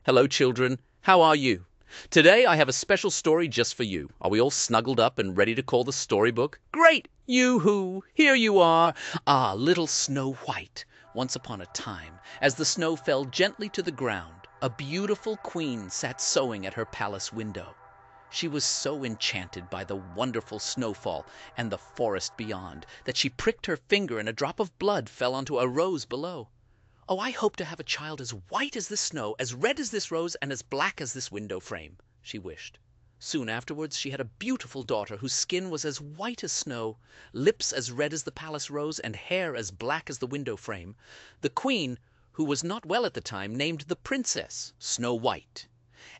Hello, children. How are you? Today I have a special story just for you. Are we all snuggled up and ready to call the storybook? Great! Yoo-hoo! Here you are! Ah, little Snow White. Once upon a time, as the snow fell gently to the ground, a beautiful queen sat sewing at her palace window. She was so enchanted by the wonderful snowfall and the forest beyond that she pricked her finger and a drop of blood fell onto a rose below. "Oh, I hope to have a child as white as this snow, as red as this rose, and as black as this window frame," she wished. Soon afterwards she had a beautiful daughter whose skin was as white as snow, lips as red as the palace rose, and hair as black as the window frame. The queen, who was not well at the time, named the princess Snow White.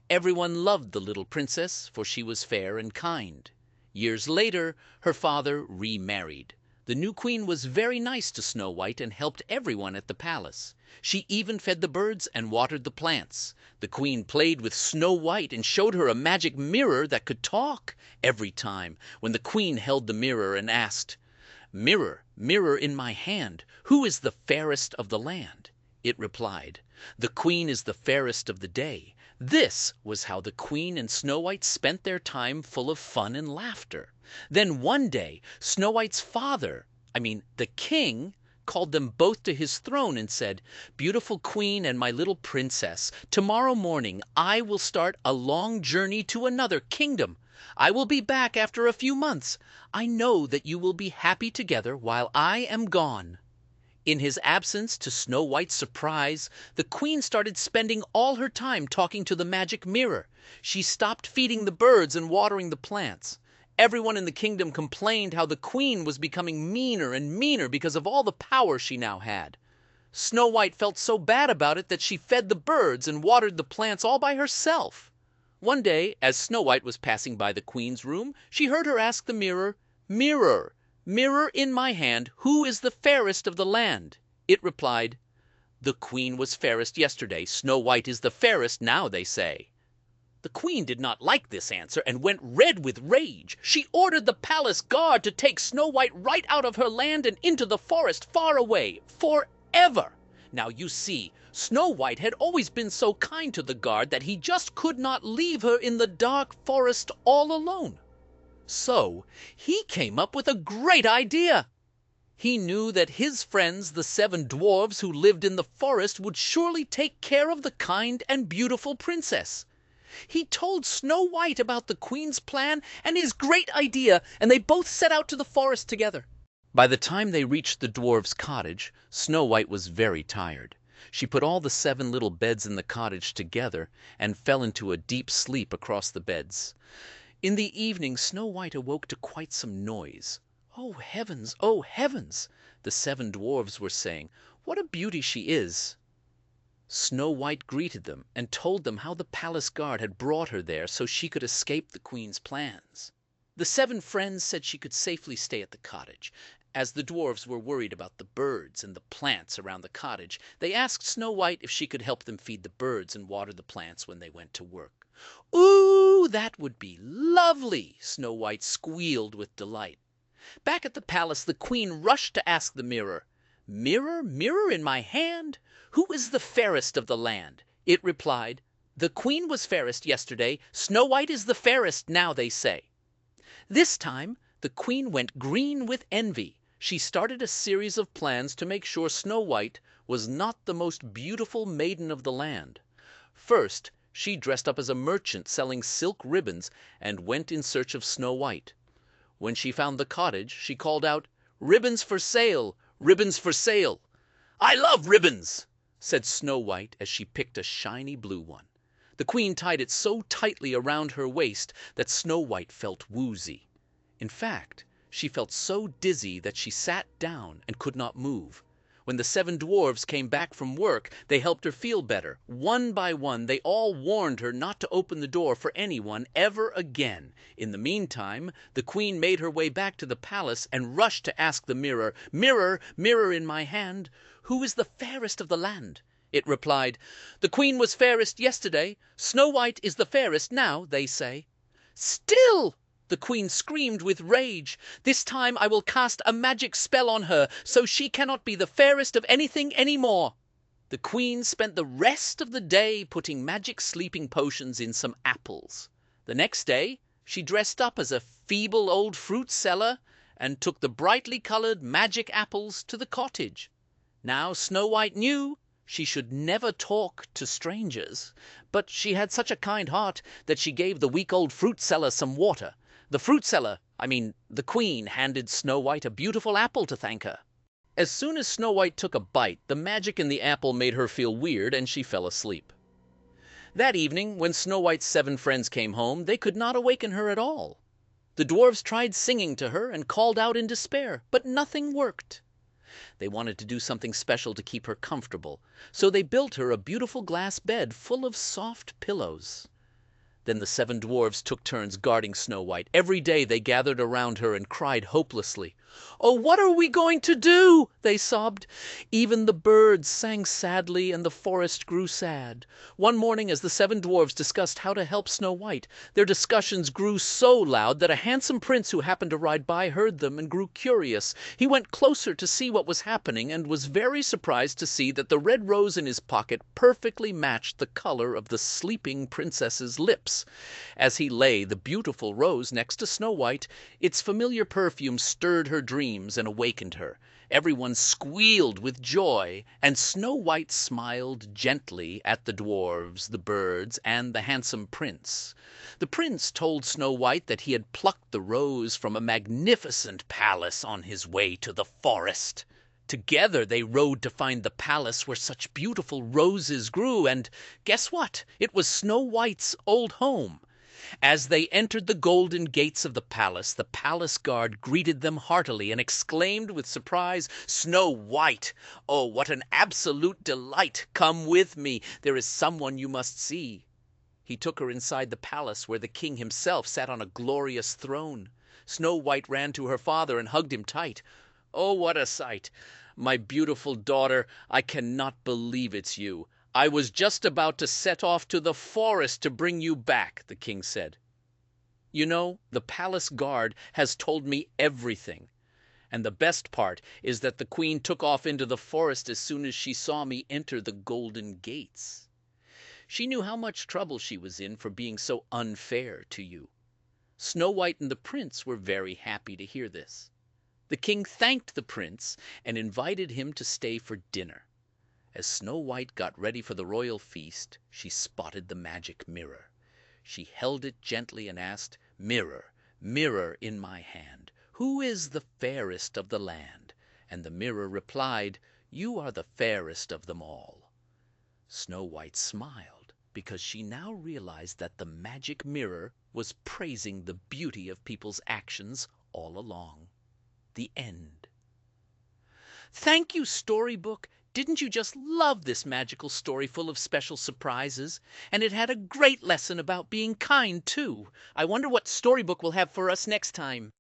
Everyone loved the little princess, for she was fair and kind. Years later her father remarried. The new queen was very nice to Snow White and helped everyone at the palace. She even fed the birds and watered the plants. The queen played with Snow White and showed her a magic mirror that could talk. Every time when the queen held the mirror and asked, "Mirror, mirror in my hand, who is the fairest of the land?" it replied, "The queen is the fairest of the day." This was how the queen and Snow White spent their time, full of fun and laughter. Then one day Snow White's father, the king, called them both to his throne and said, "Beautiful queen and my little princess, tomorrow morning I will start a long journey to another kingdom. I will be back after a few months. I know that you will be happy together while I am gone." In his absence, to Snow White's surprise, the queen started spending all her time talking to the magic mirror. She stopped feeding the birds and watering the plants. Everyone in the kingdom complained how the queen was becoming meaner and meaner because of all the power she now had. Snow White felt so bad about it that she fed the birds and watered the plants all by herself. One day, as Snow White was passing by the queen's room, she heard her ask the mirror, "Mirror, mirror in my hand, who is the fairest of the land?" It replied, "The queen was fairest yesterday, Snow White is the fairest now, they say." The queen did not like this answer and went red with rage. She ordered the palace guard to take Snow White right out of her land and into the forest far away, forever. Now you see, Snow White had always been so kind to the guard that he just could not leave her in the dark forest all alone. So he came up with a great idea. He knew that his friends, the 7 dwarves who lived in the forest, would surely take care of the kind and beautiful princess. He told Snow White about the queen's plan and his great idea, and they both set out to the forest together. By the time they reached the dwarf's cottage, Snow White was very tired. She put all the 7 little beds in the cottage together and fell into a deep sleep across the beds. In the evening Snow White awoke to quite some noise. "Oh heavens, oh heavens!" the 7 dwarfs were saying. "What a beauty she is!" Snow White greeted them and told them how the palace guard had brought her there so she could escape the queen's plans. The 7 friends said she could safely stay at the cottage. As the dwarfs were worried about the birds and the plants around the cottage, they asked Snow White if she could help them feed the birds and water the plants when they went to work. "Ooh, that would be lovely!" Snow White squealed with delight. Back at the palace the queen rushed to ask the mirror, "Mirror, mirror in my hand, who is the fairest of the land?" It replied, "The queen was fairest yesterday, Snow White is the fairest now, they say." This time the queen went green with envy. She started a series of plans to make sure Snow White was not the most beautiful maiden of the land. First, she dressed up as a merchant selling silk ribbons and went in search of Snow White. When she found the cottage, she called out, "Ribbons for sale! Ribbons for sale!" "I love ribbons!" said Snow White as she picked a shiny blue one. The queen tied it so tightly around her waist that Snow White felt woozy. In fact, she felt so dizzy that she sat down and could not move. When the 7 dwarfs came back from work, they helped her feel better. One by one, they all warned her not to open the door for anyone ever again. In the meantime, the queen made her way back to the palace and rushed to ask the mirror, "Mirror, mirror in my hand, who is the fairest of the land?" It replied, "The queen was fairest yesterday, Snow White is the fairest now, they say." "Still!" the queen screamed with rage. "This time I will cast a magic spell on her, so she cannot be the fairest of anything any more." The queen spent the rest of the day putting magic sleeping potions in some apples. The next day she dressed up as a feeble old fruit seller and took the brightly colored magic apples to the cottage. Now Snow White knew she should never talk to strangers, but she had such a kind heart that she gave the weak old fruit seller some water. The fruit seller, the queen, handed Snow White a beautiful apple to thank her. As soon as Snow White took a bite, the magic in the apple made her feel weird, and she fell asleep. That evening, when Snow White's 7 friends came home, they could not awaken her at all. The dwarves tried singing to her and called out in despair, but nothing worked. They wanted to do something special to keep her comfortable, so they built her a beautiful glass bed full of soft pillows. Then the 7 dwarves took turns guarding Snow White. Every day they gathered around her and cried hopelessly. "Oh, what are we going to do?" they sobbed. Even the birds sang sadly, and the forest grew sad. One morning, as the 7 dwarves discussed how to help Snow White, their discussions grew so loud that a handsome prince who happened to ride by heard them and grew curious. He went closer to see what was happening, and was very surprised to see that the red rose in his pocket perfectly matched the color of the sleeping princess's lips. As he lay the beautiful rose next to Snow White, its familiar perfume stirred her dreams and awakened her. Everyone squealed with joy, and Snow White smiled gently at the dwarves, the birds, and the handsome prince. The prince told Snow White that he had plucked the rose from a magnificent palace on his way to the forest. Together they rode to find the palace where such beautiful roses grew, and guess what? It was Snow White's old home. As they entered the golden gates of the palace guard greeted them heartily and exclaimed with surprise, "Snow White! Oh, what an absolute delight! Come with me. There is someone you must see." He took her inside the palace, where the king himself sat on a glorious throne. Snow White ran to her father and hugged him tight. "Oh, what a sight! My beautiful daughter, I cannot believe it's you. I was just about to set off to the forest to bring you back," the king said. "You know, the palace guard has told me everything. And the best part is that the queen took off into the forest as soon as she saw me enter the golden gates. She knew how much trouble she was in for being so unfair to you." Snow White and the prince were very happy to hear this. The king thanked the prince and invited him to stay for dinner. As Snow White got ready for the royal feast, she spotted the magic mirror. She held it gently and asked, "Mirror, mirror in my hand, who is the fairest of the land?" And the mirror replied, "You are the fairest of them all." Snow White smiled, because she now realized that the magic mirror was praising the beauty of people's actions all along. The end. Thank you, Storybook. Didn't you just love this magical story full of special surprises? And it had a great lesson about being kind, too. I wonder what Storybook will have for us next time.